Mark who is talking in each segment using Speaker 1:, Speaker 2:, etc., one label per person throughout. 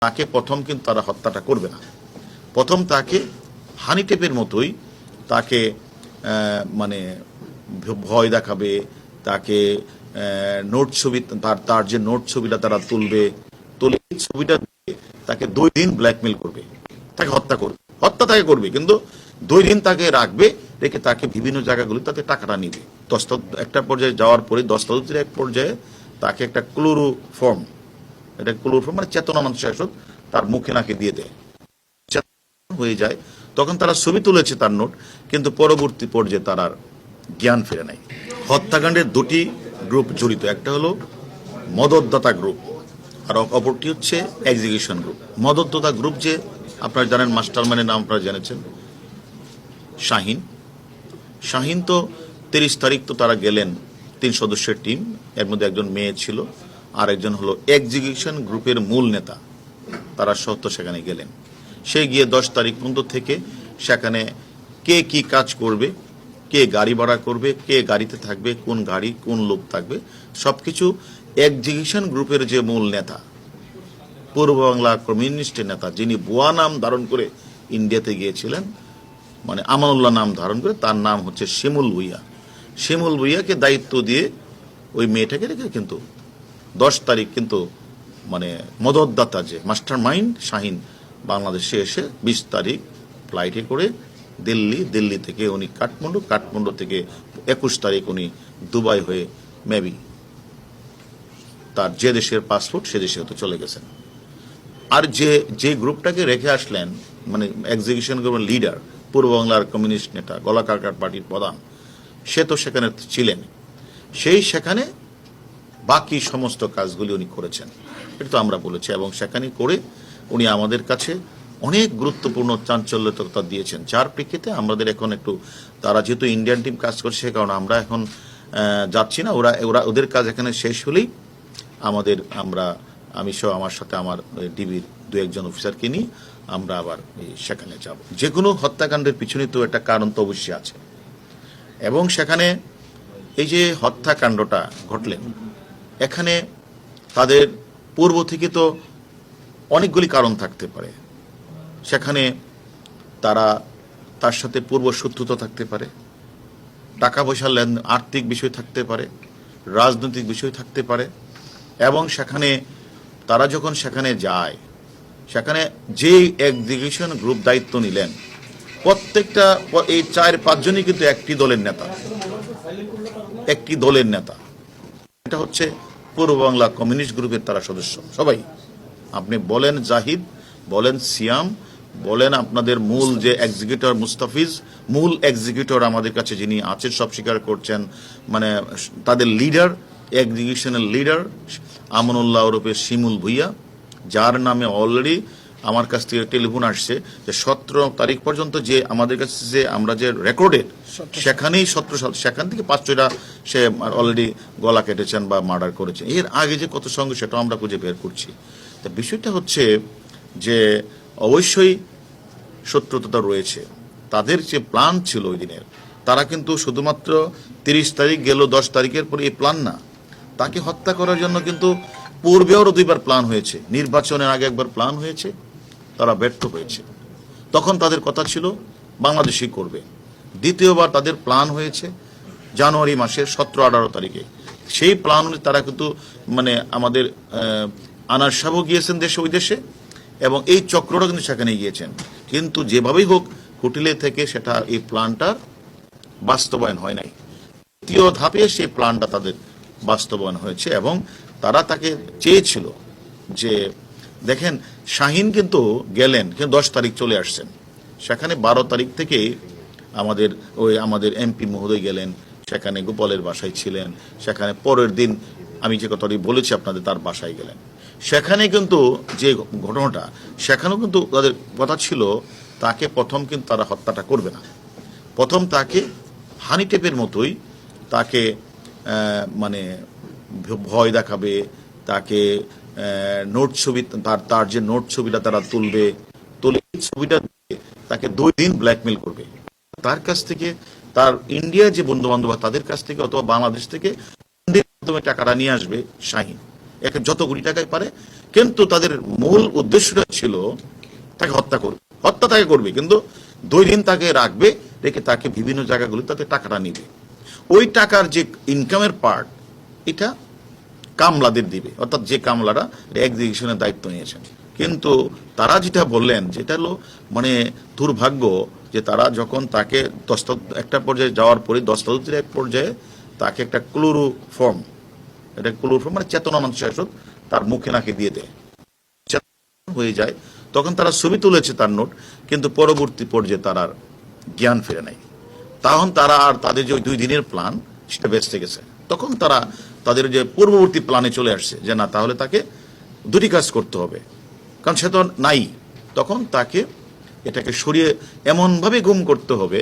Speaker 1: তাকে প্রথম কিন্তু তারা হত্যাটা করবে না। প্রথম তাকে হানি টেপের মতোই তাকে মানে ভয় দেখাবে, তাকে নোট ছবি তার যে নোট ছবিটা তারা তুলে ছবিটা দিয়ে তাকে 2 দিন ব্ল্যাকমেল করবে, তাকে হত্যা তাকে করবে, কিন্তু 2 দিন তাকে রাখবে, রেখে তাকে বিভিন্ন জায়গাগুলো তাতে টাকাটা নিবে। একটা পর্যায়ে যাওয়ার পরে 10 এক পর্যায়ে তাকে একটা ক্লোরোফর্ম, এটা ক্লোরোফর্ম মানে চেতনা মানুষের তার মুখে নাকে দিয়ে দেয়, হয়ে যায়। তখন তারা ছবি তুলেছে তার নোট, কিন্তু পরবর্তী পর্যায়ে তার আর জ্ঞান ফিরে নাই। হত্যাকাণ্ডের 2টি গ্রুপ জড়িত, একটা হলো মদতদাতা গ্রুপ আর অপরটি হচ্ছে এক্সিকিউশন গ্রুপ। মদতদাতা গ্রুপ যে আপনারা জানেন, মাস্টারমাইন্ডের নাম আপনারা জেনেছেন, শাহিন তো 30 তারিখ তো তারা গেলেন 3 সদস্যের টিম, এর মধ্যে একজন মেয়ে ছিল, আর একজন হলো এক্সিকিউশন গ্রুপের মূল নেতা, তারা সত্য সেখানে গেলেন। সে গিয়ে 10 তারিখ পর্যন্ত থেকে সেখানে কে কি কাজ করবে, কে গাড়ি ভাড়া করবে, কে গাড়িতে থাকবে, কোন গাড়ি কোন লোক থাকবে, সবকিছু এক্সিকিউশন গ্রুপের যে মূল নেতা, পূর্ব বাংলা কমিউনিস্টের নেতা, যিনি বুয়া নাম ধারণ করে ইন্ডিয়াতে গিয়েছিলেন, মানে আমানুল্লাহ নাম ধারণ করে, তার নাম হচ্ছে শিমুল ভুইয়াকে দায়িত্ব দিয়ে ওই মেয়েটাকে রেখে কিন্তু 10 তারিখ কিন্তু মানে মদতদাতা যে মাস্টার মাইন্ড শাহিন বাংলাদেশে এসে 20 তারিখ ফ্লাইটে করে দিল্লি থেকে উনি কাঠমান্ডু থেকে 21 তারিখ উনি দুবাই হয়ে মেবি তার যে দেশের পাসপোর্ট সে দেশে হতে চলে গেছেন। আর যে গ্রুপটাকে রেখে আসলেন, মানে এক্সিকিউশন গ্রুপের লিডার, পূর্ব বাংলার কমিউনিস্ট নেতা, গলাকারকার পার্টির প্রধান, সে তো সেখানে ছিলেন, সেখানে বাকি সমস্ত কাজগুলি উনি করেছেন, এটা তো আমরা বলেছি। এবং সেখানে করে উনি আমাদের কাছে অনেক গুরুত্বপূর্ণ চাঞ্চল্যতা দিয়েছেন, যার প্রেক্ষিতে আমাদের এখন একটু, তারা যেহেতু ইন্ডিয়ান টিম কাজ করছে, সে কারণে আমরা এখন যাচ্ছি না, ওদের কাজ এখানে শেষ হলেই আমি সহ আমার সাথে আমার ডিবির 2-1 জন অফিসারকে নিয়ে আমরা আবার সেখানে যাব। যে কোনো হত্যাকাণ্ডের পিছনে তো একটা কারণ তো অবশ্যই আছে, এবং সেখানে এই যে হত্যাকাণ্ডটা ঘটলেন, এখানে তাদের পূর্ব থেকে তো অনেকগুলি কারণ থাকতে পারে। সেখানে তার সাথে পূর্ব শত্রুতা থাকতে পারে, টাকা পয়সার লেনদেন, আর্থিক বিষয় থাকতে পারে, রাজনৈতিক বিষয় থাকতে পারে। এবং সেখানে তারা যখন সেখানে যায়, সেখানে যে এক্সিকিউশন গ্রুপ দায়িত্ব নিলেন, প্রত্যেকটা এই 4-5 জনই কিন্তু একটি দলের নেতা। এটা হচ্ছে পূর্ব বাংলা কমিউনিস্ট গ্রুপের তারা সদস্য সবাই। আপনি বলেন জাহিদ, বলেন সিয়াম, বলেন আপনাদের মূল যে এক্সিকিউটর মুস্তাফিজ, মূল এক্সিকিউটর আমাদের কাছে যিনি আছেন সব স্বীকার করছেন, মানে তাদের লিডার, এক্সিকিউশনের লিডার আমানুল্লাহ ওরফে শিমুল ভুইয়া, যার নামে অলরেডি আমার কাছ থেকে টেলিফোন আসছে যে 17 তারিখ পর্যন্ত যে আমাদের কাছে যে আমরা যে রেকর্ডেড, সেখানেই 17 সাল, সেখান থেকে 5-6টা সে অলরেডি গলা কেটেছেন বা মার্ডার করেছে। এর আগে যে কত সঙ্গে সেটাও আমরা খুঁজে বের করছি। তা বিষয়টা হচ্ছে যে অবশ্যই শত্রুতা রয়েছে, তাদের যে প্ল্যান ছিল ওই দিনের, তারা কিন্তু শুধুমাত্র 30 তারিখ গেল 10 তারিখের পরে এই প্ল্যান না, তাকে হত্যা করার জন্য কিন্তু পূর্বেও 2বার প্ল্যান হয়েছে, নির্বাচনের আগে একবার প্ল্যান হয়েছে, তারা ব্যর্থ হয়েছে। তখন তাদের কথা ছিল বাংলাদেশই করবে। দ্বিতীয়বার তাদের প্ল্যান হয়েছে জানুয়ারি মাসের 17-18 তারিখে। সেই প্ল্যান অনুযায়ী তারা কিন্তু মানে আমাদের আনার সাহেবও গিয়েছেন ওই দেশে, এবং এই চক্রটা কিন্তু সেখানে গিয়েছেন, কিন্তু যেভাবেই হোক হোটেলে থেকে সেটা এই প্ল্যানটার বাস্তবায়ন হয় নাই। দ্বিতীয় ধাপে সেই প্ল্যানটা তাদের বাস্তবায়ন হয়েছে, এবং তারা তাকে চেয়েছিল যে দেখেন শাহিন কিন্তু গেলেন, কিন্তু 10 তারিখ চলে আসছেন, সেখানে 12 তারিখ থেকে আমাদের এমপি মহোদয় গেলেন, সেখানে গোপালের বাসায় ছিলেন, সেখানে পরের দিন আমি যে কথাটি বলেছি আপনাদের তার বাসায় গেলেন। সেখানে কিন্তু যে ঘটনাটা, সেখানেও কিন্তু তাদের কথা ছিল তাকে প্রথম কিন্তু তারা হত্যাটা করবে না, প্রথম তাকে হানি টেপের মতোই তাকে মানে ভয় দেখাবে, তাকে নোট ছবি তার যে নোট ছবিটা তারা তুলে ছবিটা দিয়ে তাকে 2 দিন ব্ল্যাকমেল করবে, তার কাছ থেকে, তার ইন্ডিয়ার যে বন্ধু বান্ধব তাদের কাছ থেকে অথবা বাংলাদেশ থেকে টাকাটা নিয়ে আসবে শাহিন, যত কোটি টাকায় পারে কিন্তু তাদের মূল উদ্দেশ্যটা ছিল তাকে হত্যা করবে, হত্যা তাকে করবে, কিন্তু 2 দিন তাকে রাখবে, রেখে তাকে বিভিন্ন জায়গাগুলো তাতে টাকাটা নিবে। ওই টাকার যে ইনকামের পার্ট এটা কামলাদের দিবে, অর্থাৎ যে কামলারা এক্সিকিউশনের দায়িত্ব নিয়েছেন। কিন্তু তারা যেটা বললেন, যেটা হলো মানে দুর্ভাগ্য, যে তারা যখন তাকে একটা পর্যায়ে যাওয়ার পরে দস্তাবেজের এক পর্যায়ে তাকে একটা ক্লোরোফর্ম, এটা ক্লোরোফর্ম মানে চেতনানাশক ঔষধ তার মুখে নাকে দিয়ে দেয়, হয়ে যায়। তখন তারা ছবি তুলেছে তার নোট, কিন্তু পরবর্তী পর্যায়ে তার আর জ্ঞান ফিরে নাই। তখন তারা আর তাদের যে 2 দিনের প্ল্যান সেটা বেঁচে গেছে। তখন তারা তাদের যে পূর্ববর্তী প্ল্যানে চলে আসছে যে না, তাহলে তাকে 2টি কাজ করতে হবে, কারণ সে তো নাই। তখন তাকে এটাকে সরিয়ে এমনভাবে গুম করতে হবে,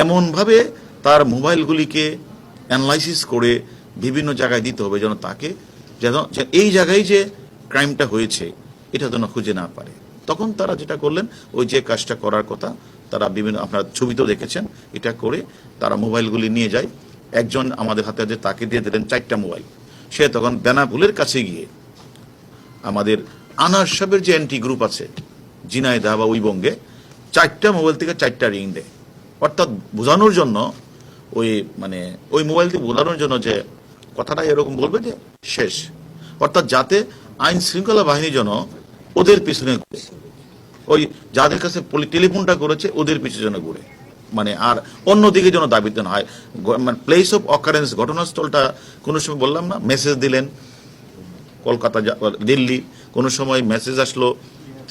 Speaker 1: এমনভাবে তার মোবাইলগুলিকে অ্যানালাইসিস করে বিভিন্ন জায়গায় দিতে হবে, যেন তাকে যেন এই জায়গায় যে ক্রাইমটা হয়েছে এটা যেন খুঁজে না পারে। তখন তারা যেটা করলেন, ওই যে কাজটা করার কথা, তারা বিভিন্ন, আপনারা ছবিতেও দেখেছেন, এটা করে তারা মোবাইলগুলি নিয়ে যায়। একজন আমাদের হাতে হাতে তাকে দিয়ে দিলেন 4টা মোবাইল। সে তখন বেনাপুলের কাছে গিয়ে আমাদের আনার সাহেবের যে অ্যান্টি গ্রুপ আছে ঝিনাইদহ বা উইবঙ্গে, 4টা মোবাইল থেকে 4টা রিং দেয়, অর্থাৎ বোঝানোর জন্য, ওই মোবাইল থেকে বোঝানোর জন্য যে কথাটা এরকম বলবে যে শেষ, অর্থাৎ যাতে আইন শৃঙ্খলা বাহিনী যেন ওদের পিছনে ঘুরে, ওই যাদের কাছে টেলিফোনটা করেছে ওদের পিছনে যেন ঘুরে, আর অন্যদিকে যেন দাবিত না হয়। প্লেস অফ অকারেন্স, ঘটনাস্থলটা কোনো সময় বললাম না, মেসেজ দিলেন কলকাতা, দিল্লি, কোনো সময় মেসেজ আসলো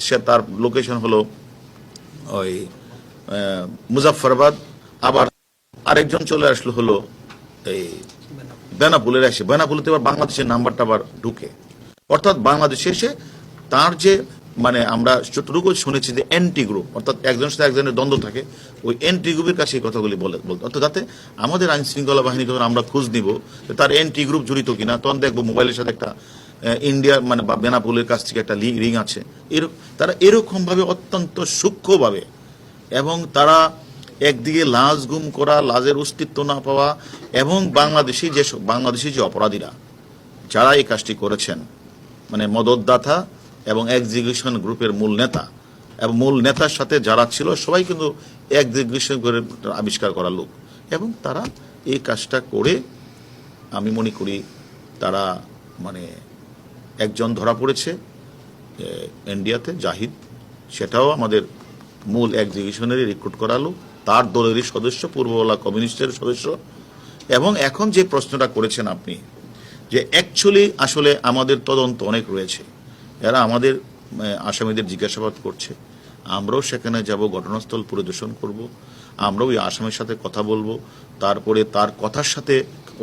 Speaker 1: সে তার লোকেশন হলো ওই মুজাফফরাবাদ, আবার আরেকজন চলে আসলো হলো এই বেনাপুলের এসে, বেনাপুলেতে আবার বাংলাদেশের নাম্বারটা আবার ঢুকে, অর্থাৎ বাংলাদেশে এসে তার যে আমরা যতটুকু শুনেছি যে এন্টি গ্রুপ, অর্থাৎ একজনের সাথে একজনের দ্বন্দ্ব থাকে, ওই এন্টি গ্রুপের কাছে এই কথাগুলি বলতে, অর্থাৎ যাতে আমাদের আইন শৃঙ্খলা বাহিনী যখন আমরা খোঁজ নিব তার এন্টি গ্রুপ জড়িত কিনা, তখন দেখবো মোবাইলের সাথে একটা ইন্ডিয়া বা বেনাপুলের কাছ থেকে একটা রিং আছে। তারা এরকম ভাবে অত্যন্ত সূক্ষ্মভাবে, এবং তারা একদিকে লাশ গুম করা, লাশের অস্তিত্ব না পাওয়া, এবং বাংলাদেশি যে অপরাধীরা যারা এই কাজটি করেছেন, মদতদাতা এবং এক্সিকিউশন গ্রুপের মূল নেতা, এবং মূল নেতার সাথে যারা ছিল সবাই কিন্তু এক্সিকিউশন গ্রুপের আবিষ্কার করা লোক, এবং তারা এই কাজটা করে আমি মনে করি তারা একজন ধরা পড়েছে ইন্ডিয়াতে, জাহিদ, সেটাও আমাদের মূল এক্সিকিউশনেরই রিক্রুট করা লোক, তার দলেরই সদস্য, পূর্ববাংলা কমিউনিস্টের সদস্য। এবং এখন যে প্রশ্নটা করেছেন আপনি, যে অ্যাকচুয়ালি আসলে আমাদের তদন্ত অনেক রয়েছে, এরা আমাদের আসামিদের জিজ্ঞাসাবাদ করছে, আমরাও সেখানে যাব, ঘটনাস্থল পরিদর্শন করব, আমরাও ওই আসামির সাথে কথা বলবো, তারপরে তার কথার সাথে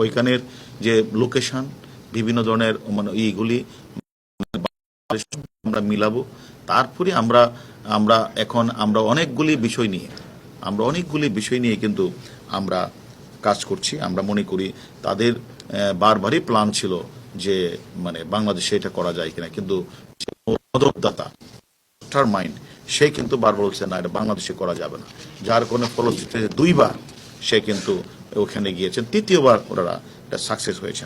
Speaker 1: ওইখানের যে লোকেশন, বিভিন্ন ধরনের এইগুলি আমরা মিলাবো। তারপরে আমরা অনেকগুলি বিষয় নিয়ে কিন্তু আমরা কাজ করছি। আমরা মনে করি তাদের বারবারই প্ল্যান ছিল যে বাংলাদেশে এটা করা যায় কিনা, কিন্তু মদতদাতা মাইন্ড সে কিন্তু বারবার বলছে না, এটা বাংলাদেশে করা যাবে না, যার কোনো ফলশ্রুতিতে 2বার সে কিন্তু ওখানে গিয়েছেন, 3য়বার ওরা এটা সাকসেস হয়েছেন।